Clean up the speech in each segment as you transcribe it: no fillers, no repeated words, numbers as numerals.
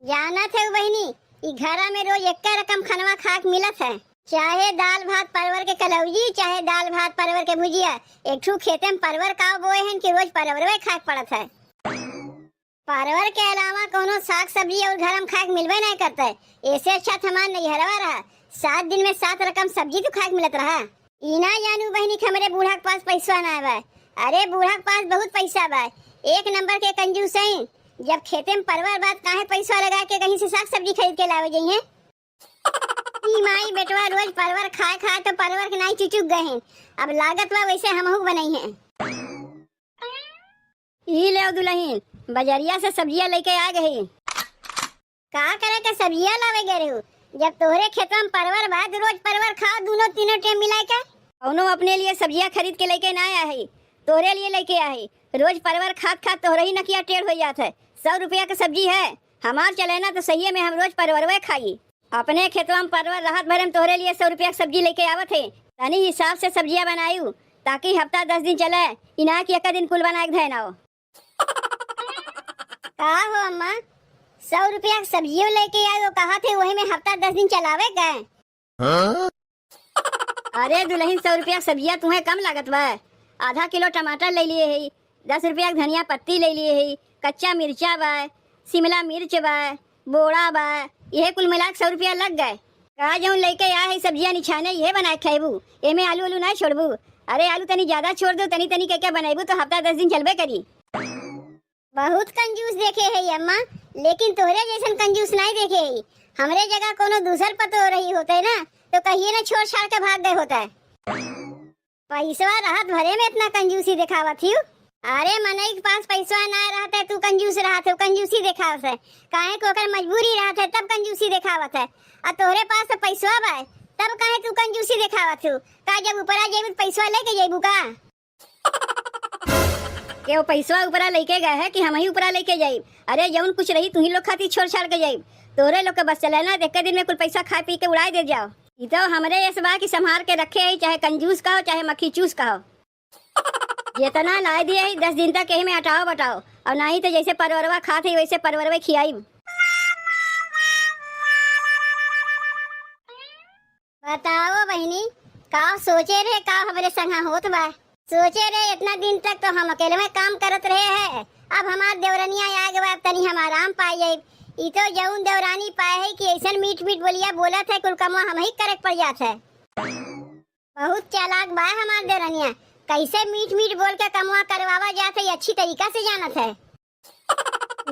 जाना थे बहनी, ई घरा में रोज एक रकम खनवा खाक मिलत है। चाहे दाल भात परवर के कलौजी, चाहे दाल भात परवर के भुजिया। एक ठू खेते में परवर का बोए हैं कि रोज परवरवे खाक पड़त है। परवर के अलावा कोनो साग सब्जी और घर में खाक मिलबे नहीं करता है। ऐसे अच्छा हमार नैहरवा रहा, 7 दिन में 7 रकम सब्जी तो खाक मिलत रहा। इना जानू बहनी कि हमारे बूढ़ा के पास पैसा ना बा। अरे बूढ़ा के पास बहुत पैसा बा, 1 नंबर के कंजूस है। जब खेते में परवर बात काहे पैसा लगा के कहीं से साग सब्जी खरीद के लावे जाइए। माई बेटवा रोज परवर खाए खाए तो परवर के नहीं चुचुक गए हैं। अब लागत बा वैसे हमहू बनाई हैं। ई ले दुल्हन, बाजारिया से सब्जियां लेके आ गई। का करे के सब्जियां लावे गए रहो? जब तोहरे खेत में परवर बा तो रोज परवर खाओ, दोनों तीनों टाइम मिला के। कौनो अपने लिए सब्जियां खरीद के लेके ना आया है, तोरे लिए लेके आया है। रोज परवर खात खात तोहरे ही नकिया टेढ़ हो जाता है। 100 रुपया की सब्जी है, हमार चले ना तो सही है में हम रोज परवरवे खाई। अपने खेतवा में परवर राहत भरे में तोहरे लिए 100 रुपया की सब्जी लेके आवत है। तनी हिसाब से सब्जियां बनायू ताकि हफ्ता 10 दिन चले, इना कि एक दिन कुल बना के धैन आओ। का हो अम्मा, 100 रुपया की सब्जियों लेके आयो, कहा थे वही में हफ्ता 10 दिन चलावे गए। अरे दुल्हन, 100 रुपया सब्जियां तुम्हें कम लागत बा। आधा किलो टमाटर ले लिए है, 10 रुपया धनिया पत्ती ले लिए है, कच्चा मिर्चा बा, शिमला मिर्च बा, बोड़ा बा, यह कुल मिला 100 रुपया लग गए। का जो लेके आए है सब्जियां निछाने ये बनाए खाएबू, एमे आलू आलू नहीं छोड़बू। अरे आलू तनी ज्यादा छोड़ दो, तनी तनी क्या बनाएबू तो हफ्ता 10 दिन चलबे करी। बहुत कंजूस देखे है अम्मा, लेकिन तोहरे जैसन कंजूस नहीं देखे है। हमरे जगह कोनो दूसर पतो रही होते ना तो कहिए ना छोड़ छाड़ के भाग गए होता है। पैसा राहत भरे में इतना कंजूसी दिखावा थी। अरे मनई के पास पैसा ना रहता तू कंजूस रहा थे, कंजूसी दिखावत है। काहे को ओकर मजबूरी रहत है तब कंजूसी दिखावत है। आ तोहरे पास तो पैसा बा तब काहे तू कंजूसी दिखावत हो? का जब ऊपरा जेबू पैसा लेके जेबू का? के वो पैसा ऊपरा लेके गए है कि हम ही ऊपरा लेके जाइब? अरे जौन कुछ रही तू ही लोग खाती छोड़ छाड़ के जाइब। तोरे लोग के बस चले ना, एक दिन में कुल पैसा खा पी के उड़ाई दे जाओ। ये तो हमरे इस बात की संभाल के रखे है, चाहे कंजूस कहो चाहे मक्खी चूस कहो। जितना ला दिए है 10 दिन तक यही में हटाओ बटाओ, और नहीं तो जैसे परवरवा खाते वैसे परवरवा खियाई। बताओ बहनी, का सोचे रहे का हमारे संग होत बा? सोचे रहे इतना दिन तक तो हम अकेले में काम करत रहे हैं। अब हमार देवरनिया आ गए, तनी हम आराम पाई जाए। ई तो जौन देवरानी पाए है कि ऐसा मीठ मीठ बोलिया बोला था कुल कमवा हम ही करे पड़ जात है। बहुत चालाक बा हमार देवरनिया, कैसे मीठ मीठ बोल के कमवा करवावा जाते अच्छी तरीका से जानत है।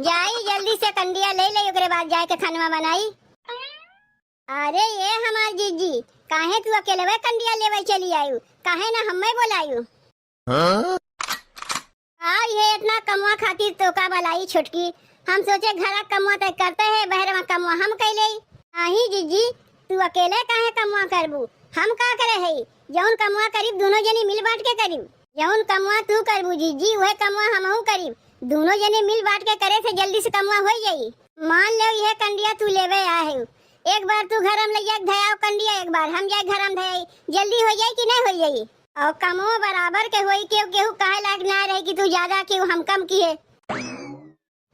जाई जल्दी से कंडिया ले ले, ओकरे बाद जाए के खानवा बनाई। अरे ये हमार जीजी, काहे तू अकेले वे कंडिया लेवे चली आयु? काहे ना हमें बोलायु? ये इतना कमवा खातिर तो का बलाई छुटकी। हम सोचे घरा कमवा तक करते है, बहरवा कमवा हम कैले। नहीं जीजी, तू अकेले काहे कमवा करबू? हम का करे है? जौन कमवा करीब दोनों जनी मिल बांट के करीब। जौन कमवा तू करबू जीजी वह कमवा हमहू करीब। दोनों जने मिल बांट के करे से जल्दी से कमवा हो जाई। मान लो यह कंडिया तू लेवे आए, एक बार तू घर में ले जा धयाओ कंडिया, एक बार हम जाए घर में धयाई, जल्दी हो जाए कि नहीं हो जाई? और कमो बराबर के होई के केहू काहे लाग ना रहे कि तू ज्यादा कि हम कम किए।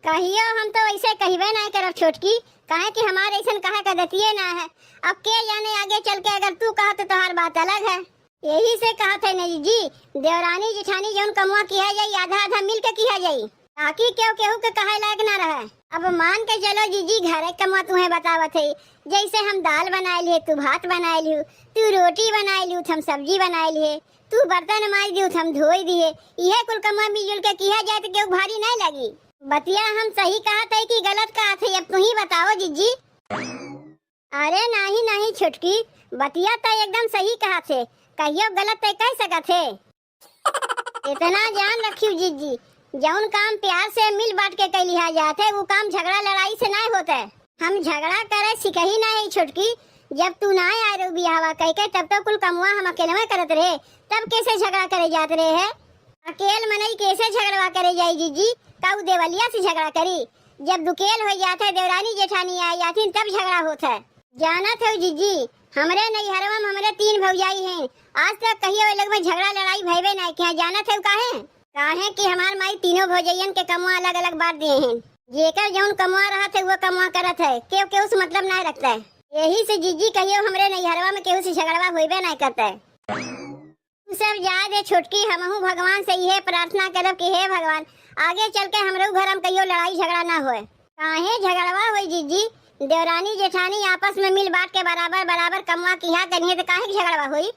कहियो हम तो ऐसे कहबे नहीं करब छोटकी, काहे कि हमारे ऐसा कहा का दतिये ना है। अब के जाने आगे चल के अगर तू कहा तो तुम्हारी बात अलग है। यही से कहा थे नहीं जी, देवरानी जिठानी जौन कमवा किया जाई आधा आधा मिल के किया जाई, ताकि केहू केहू के कहे लायक ना रहे। अब मान के चलो जीजी घरे कमवा तुम्हें बतावत है। जैसे हम दाल बनाए लिए, तू भात बनाए लियो, तू रोटी बनाए लियो, हम सब्जी बनाए लिए, तू बर्तन माज दियो, हम धोई दिए। यह कुल कमवा मिलजुल के किया जाए तो केहू भारी नहीं लगी। बतिया हम सही कहा थे कि गलत कहा थे, अब तू ही बताओ जीजी। अरे नहीं नहीं छुटकी, बतिया तो एकदम सही कहा थे, कहियो गलत तो कह सका थे। इतना जान रखियो जीजी, जौन काम प्यार से मिल बांट के कर लिया जाते वो काम झगड़ा लड़ाई से नहीं होता है। हम झगड़ा करे सिकही नहीं छुटकी। जब तू ना आए रो बियाहवा कह के तब तो कुल कमुआ हम अकेले में करत रहे, तब कैसे झगड़ा करे जाते रहे है? अकेल मनई कैसे झगड़वा करे जाई जीजी? का देवलिया से झगड़ा करी? जब दुकेल हो जाते देवरानी जेठानी आ जाती तब झगड़ा होता है। जाना थे जीजी, हमरे नैहरवा में हमरे 3 भौजाई हैं, आज तक कहियो ए लोग में झगड़ा लड़ाई भइबे नहीं किया। जाना थे काहे कि हमार माई तीनों भौजैयन के कमुआ अलग अलग बांट दिए हैं। जेकर जौन कमा रहा थे वो कमा करत है, केहू केहू से मतलब नहीं रखता है। यही से जीजी कहियो हमरे नैहरवा में केहू से झगड़वा होइबे नहीं करता है। तू सब जा दे छोटकी, हमहू भगवान से यह प्रार्थना करब कि हे भगवान आगे चल के हमरे घर में कहियो लड़ाई झगड़ा ना होए। काहे झगड़वा होई जीजी, देवरानी जेठानी आपस में मिल बांट के बराबर बराबर कमवा किया करिए तो काहे झगड़वा होई।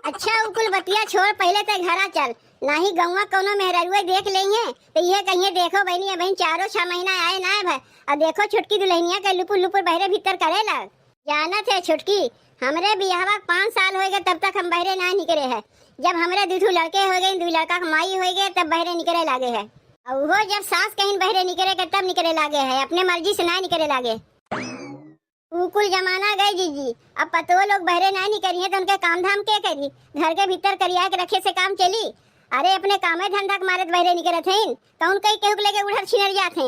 अच्छा उकुल बतिया छोड़, पहले ते घरा चल, नाही गौवा कोनो मेहररुआ देख लेंगे तो यह कहिए देखो बहनी अब 4-6 महीना आए ना है। अब देखो छुटकी दुल्हनिया के लुपुर लुपुर बहरे भीतर करे लग। जानत है छुटकी, हमरे बियाहवा 5 साल हो गए तब तक हम बहरे ना निकले है। जब हमरे 2 लड़के हो गए, 2 लड़का माई हो गए तब बहरे निकले लागे है। और वो जब सास कहीं बहरे निकले के तब निकले लागे है, अपने मर्जी से ना निकले लागे। कुल जमाना गए जीजी, अब पतो लोग बहरे ना निकली तो उनके काम धाम के करी, घर के भीतर करिया के रखे से काम चली। अरे अपने कामे धंधा के मारे बहरे निकले थे, कौन कई केहू लेके उधर छिनर जाते।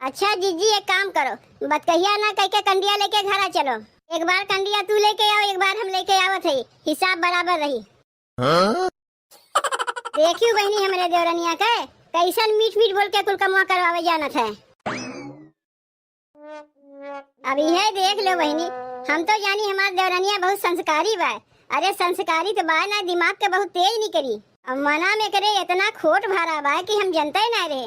अच्छा जीजी एक काम करो, बतकहिया ना कह के कंडिया लेके घरा चलो। एक बार कंडिया तू लेके आओ, एक बार हम लेके आवत है, हिसाब बराबर रही। देखियो बहनी हमरे देवरनिया के कैसन मीठ मीठ बोल के कुल कमवा करवावे जानत है। अभी है देख लो बहनी, हम तो जानी हमार देवरनिया बहुत संस्कारी बा। अरे संस्कारी तो बा ना, दिमाग के बहुत तेज निकली। अब मना में करे इतना खोट भरा बा कि हम जनता ही ना रहे।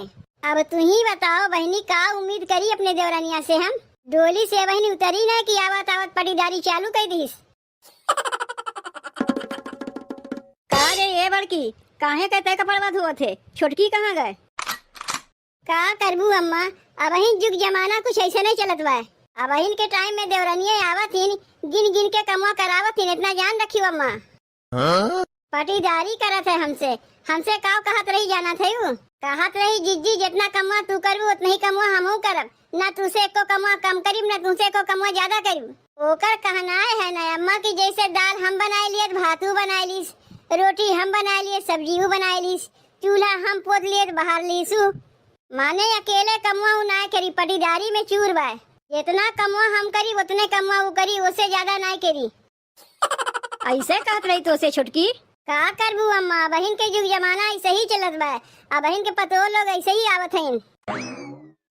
अब तू ही बताओ बहनी, का उम्मीद करी अपने देवरनिया से हम। डोली से बहनी उतरी ना कि आवत आवत पटीदारी चालू कर दीस। का रे ये बड़की, काहे कहते कपड़वा धोए थे, छोटकी कहाँ गए? का करबू अम्मा, अब जुग जमाना कुछ ऐसे नहीं चलत बा। अब के टाइम में देवरनिया आवत हिन, गिन गिन के कमवा करावत हिन, इतना जान रखियो अम्मा। पटीदारी करत है हमसे, हमसे काव कहत रही जाना थे उ। कहत रही जीजी जितना कमवा तू करबू उतना ही कमवा हमहू करब, ना तुसे एको कमवा कम करीब ना तुसे एको कमवा ज्यादा करीब। ओकर कहना है ना अम्मा की जैसे दाल हम बनाए लिए भातू बनाए लीस, रोटी हम बनाए लिए सब्जी बनाए लीस, चूल्हा हम पोत लिए बाहर लीसू। माने अकेले कमवा ना करी, पटीदारी में चूर बा। जितना कमवा हम करी उतने कमवा वो करी, उससे ज्यादा ना करी। ऐसे कहत रही तो से छुटकी, का करबू अम्मा, बहन के जुग जमाना ऐसे ही चलत बा। अब बहन के पतो लोग ऐसे ही आवत हैं।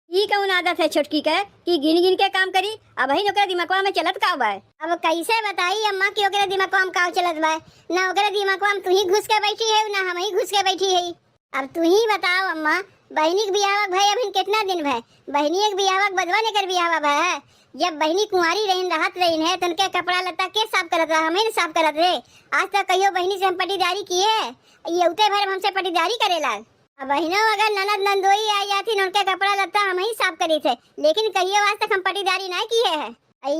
ई कौन आदत है छुटकी के कि गिन गिन के काम करी? अब बहन ओकरे दिमागवा में चलत का बा? अब कैसे बताई अम्मा कि ओकरे दिमागवा में का चलत बा? ना ओकरे दिमागवा में तू ही घुस के बैठी है, ना हम ही घुस के बैठी है। अब तू ही बताओ अम्मा, बहनी के बियाह भाई अभी कितना दिन भय? बहनी एक बियाह बदवा ने कर बियाह भय। जब बहनी कुंवारी रहीन रहत रहीन है तो उनके कपड़ा लत्ता के साफ करत रहा, हमें साफ करत रहे। आज तक कहियो बहनी से हम पटीदारी किए? ये उते भर हमसे पटीदारी करेला। अब बहनों अगर ननद नंदोई आ जाती न उनके कपड़ा लत्ता हम ही साफ करे थे, लेकिन कहियो आज तक हम पटीदारी नहीं किए है।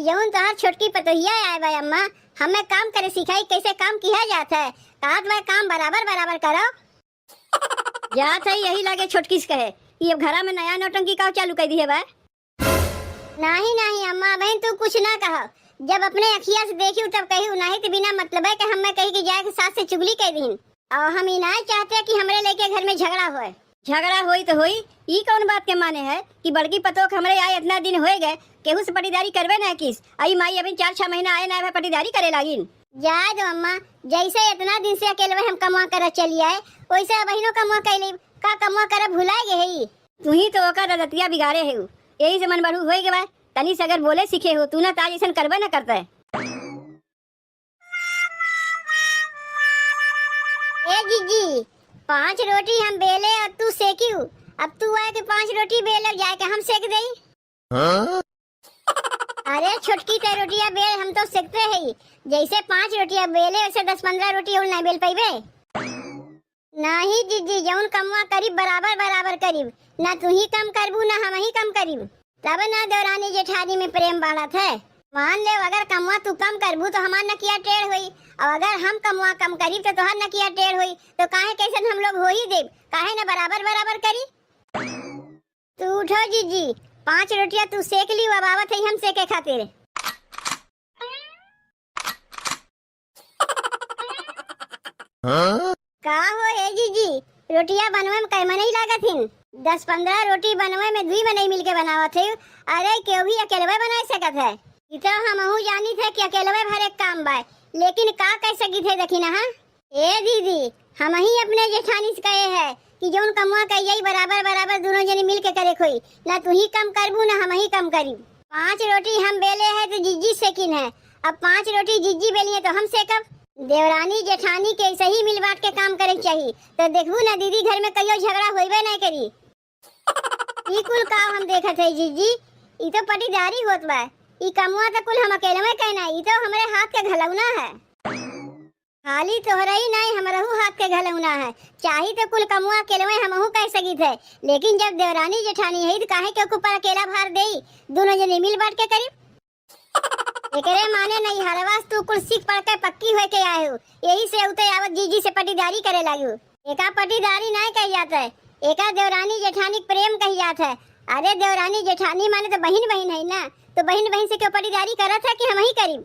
जौन तोहर छोटकी पतोहिया आए भाई अम्मा, हमें काम करे सिखाई कैसे काम किया जाता है। कहत भाई काम बराबर बराबर करो। जात है यही लगे छोटकी से कहे ये घरा में नया नौटंकी का चालू कर दी है भाई। नहीं नहीं अम्मा बहन तू कुछ ना कहो, जब अपने अखिया से देखी तब कही, नहीं तो बिना मतलब है कि हमें कही कि जाए के सास से चुगली कर दी। और हम ना चाहते कि हमारे लेके घर में झगड़ा होए। झगड़ा होई तो होई, ई कौन बात के माने है कि बड़की पतोक हमरे आए इतना दिन हो गए केहू से पटीदारी करवे ना किस। आई माई अभी 4-6 महीना आए ना पटीदारी करे लागिन। जाए दो अम्मा, जैसे इतना दिन से अकेले हम कमा कर चली आए वैसे बहनों कमा कैले का कमा कर भुला गए। तू ही तो ओकर रतिया बिगाड़े है, यही से मन बढ़ू हो गए। तनी से अगर बोले सीखे हो तू ना ताज ऐसा करबे ना करता है। ए जीजी 5 रोटी हम बेले और तू सेकी, अब तू आए कि 5 रोटी बेले जाए के हम सेक दई। अरे छोटकी ते रोटियां बेल हम तो सेकते है, जैसे 5 रोटियां बेले वैसे 10-15 रोटी और नहीं बेल पाइबे। नहीं जीजी जौन कमवा करीब बराबर बराबर करीब, ना तू ही कम करबू ना हम ही कम करीब, तब ना देवरानी जेठानी में प्रेम बढ़त है। मान ले अगर कमवा तू कम करबू तो हमार नकिया टेढ़ हुई, और अगर हम कमवा कम करीब तो तोहर नकिया टेढ़ हुई। तो काहे कैसे हम लोग हो ही देब, काहे ना बराबर बराबर करी। तू उठो जीजी, 5 रोटियां तू सेक ली, अब आवत है हम सेके खातिर। का हो है जीजी, रोटियां बनवे में कैमन नहीं लागत हिन? 10-15 रोटी बनवे में 2 में नहीं मिलके बनावत है। अरे क्यों भी अकेले बना सकत है? इतना हमहू जानी थे कि अकेले भर एक काम बा, लेकिन का कह सकी थे देखी ना। ए दीदी हम ही अपने जेठानी से कहे है कि जौन कमुआ कहिए बराबर बराबर दोनों जने मिल के करे खोई, ना तू ही कम करबू ना हम ही कम करी। 5 रोटी हम बेले है तो जिज्जी सेकिन है, अब 5 रोटी जिज्जी बेली है तो हम सेकब। देवरानी जेठानी के सही मिल बांट के काम करे चाहिए, तो देखबू ना दीदी घर में कहियो झगड़ा होइबे नहीं करी। ई कुल काम हम देखत है जिज्जी, ई तो पटीदारी होत बा। ई कमुआ तो कुल हम अकेले में कहना, ई तो हमारे हाथ के घलौना है। खाली तोहरा ही नहीं हमरहू हाथ के घलौना है, चाही तो कुल कमुआ अकेले में हमहू कह सकी थे, लेकिन जब देवरानी जेठानी है तो काहे के ऊपर अकेला भार देई, दोनों जने मिल बांट के करी। एकरे माने नहीं हरवास तू कुल सीख पढ़ के पक्की होके आए हो, यही से उते आवत जीजी से पटीदारी करे लागू। एका पटीदारी नहीं कही जाता है, एका देवरानी जेठानी प्रेम कही जाता है। अरे देवरानी जेठानी माने तो बहन बहन है ना, तो बहन बहन से क्यों पटीदारी करत है कि हम ही करी।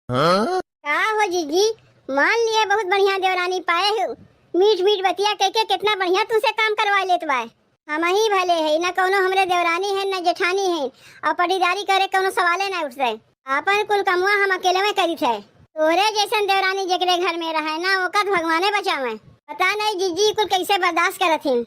का हो जीजी, मान लिए बहुत बढ़िया देवरानी पाए हो, मीठ मीठ बतिया कह के कितना बढ़िया तुमसे काम करवा लेत बा। हम ही भले है ना, कोनो हमरे देवरानी है ना जेठानी है, और पटीदारी करे कोनो सवाले ना उठते। आपन कुल कमुआ हम अकेले में करी थे, तोरे जैसन देवरानी जेकरे घर में रहे ना ओका भगवाने बचावे। पता नहीं जीजी कुल कैसे बर्दाश्त करत हैं।